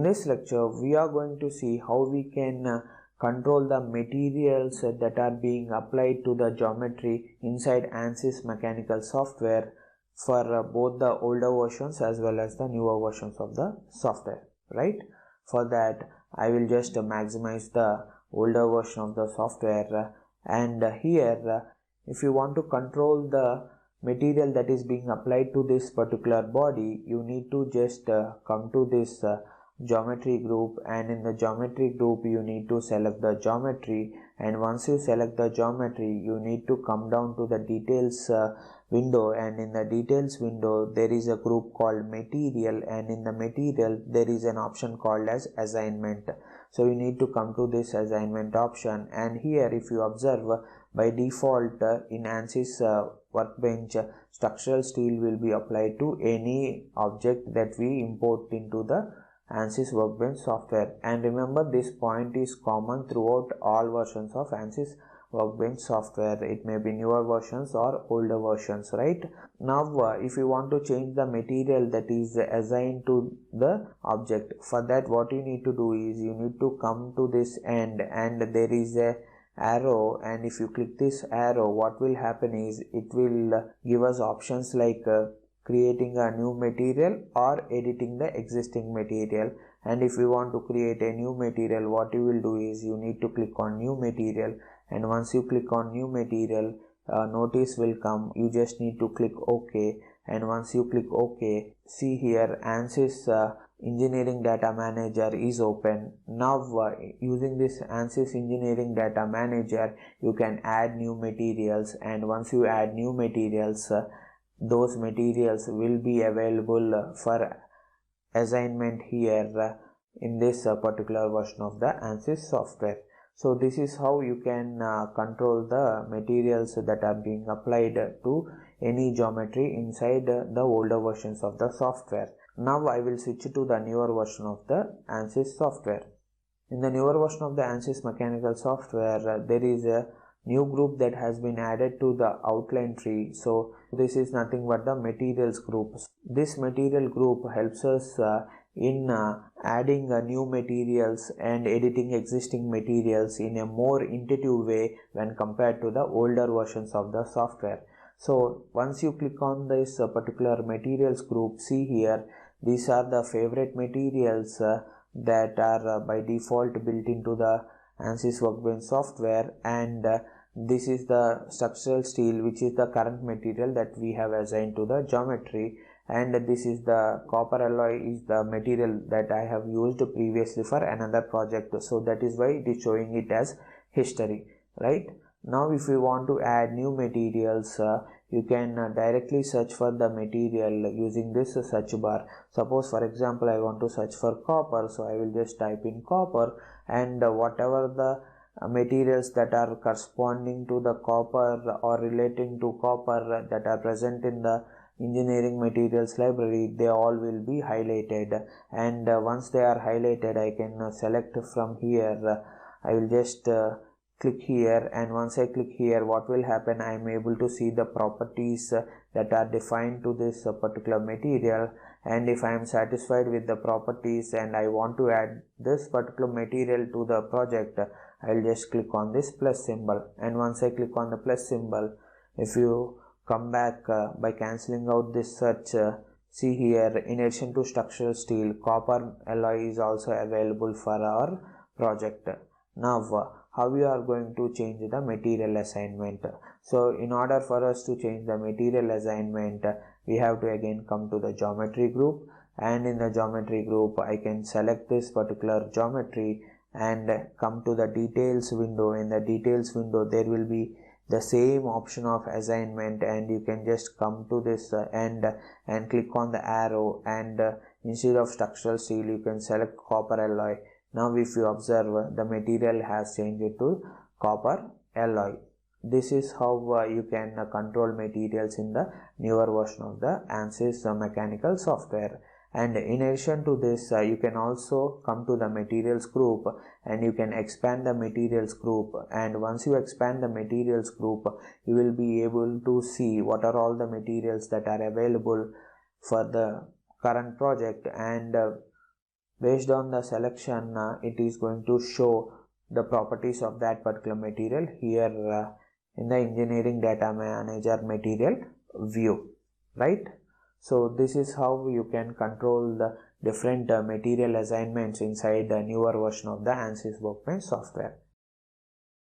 this lecture, we are going to see how we can control the materials that are being applied to the geometry inside ANSYS mechanical software for both the older versions as well as the newer versions of the software, right? For that, I will just maximize the older version of the software, and here if you want to control the material that is being applied to this particular body, you need to just come to this geometry group, and in the geometry group you need to select the geometry, and once you select the geometry you need to come down to the details window, and in the details window there is a group called material, and in the material there is an option called as assignment. So you need to come to this assignment option, and here if you observe, by default in ANSYS workbench, structural steel will be applied to any object that we import into the ANSYS workbench software. And remember, this point is common throughout all versions of ANSYS workbench software. It may be newer versions or older versions, right? Now if you want to change the material that is assigned to the object, for that what you need to do is you need to come to this end, and there is a arrow, and if you click this arrow, what will happen is it will give us options like creating a new material or editing the existing material. And if you want to create a new material, what you will do is you need to click on new material, and once you click on new material, notice will come. You just need to click OK, and once you click OK, see here ANSYS Engineering Data Manager is open. Now using this ANSYS Engineering Data Manager, you can add new materials, and once you add new materials, those materials will be available for assignment here in this particular version of the ANSYS software. So this is how you can control the materials that are being applied to any geometry inside the older versions of the software. Now I will switch to the newer version of the ANSYS software. In the newer version of the ANSYS mechanical software, there is a new group that has been added to the outline tree. So this is nothing but the materials group. This material group helps us in adding new materials and editing existing materials in a more intuitive way when compared to the older versions of the software. So once you click on this particular materials group, see here, these are the favorite materials that are by default built into the ANSYS workbench software, and this is the structural steel, which is the current material that we have assigned to the geometry, and this is the copper alloy is the material that I have used previously for another project, so that is why it is showing it as history, right? Now if you want to add new materials, you can directly search for the material using this search bar. Suppose for example I want to search for copper, so I will just type in copper, and whatever the materials that are corresponding to the copper or relating to copper that are present in the engineering materials library, they all will be highlighted, and once they are highlighted, I can select from here. I will just click here, and once I click here, what will happen, I am able to see the properties that are defined to this particular material, and if I am satisfied with the properties and I want to add this particular material to the project, I will just click on this plus symbol, and once I click on the plus symbol, if you come back by cancelling out this search, see here, in addition to structural steel, copper alloy is also available for our project. Now how we are going to change the material assignment? So in order for us to change the material assignment, we have to again come to the geometry group, and in the geometry group I can select this particular geometry and come to the details window. In the details window there will be the same option of assignment, and you can just come to this end and click on the arrow, and instead of structural steel you can select copper alloy. Now if you observe, the material has changed to copper alloy. This is how you can control materials in the newer version of the ANSYS mechanical software. And in addition to this, you can also come to the materials group and you can expand the materials group, and once you expand the materials group, you will be able to see what are all the materials that are available for the current project, and Based on the selection, it is going to show the properties of that particular material here in the engineering data manager material view, right? So this is how you can control the different material assignments inside the newer version of the ANSYS Workbench software.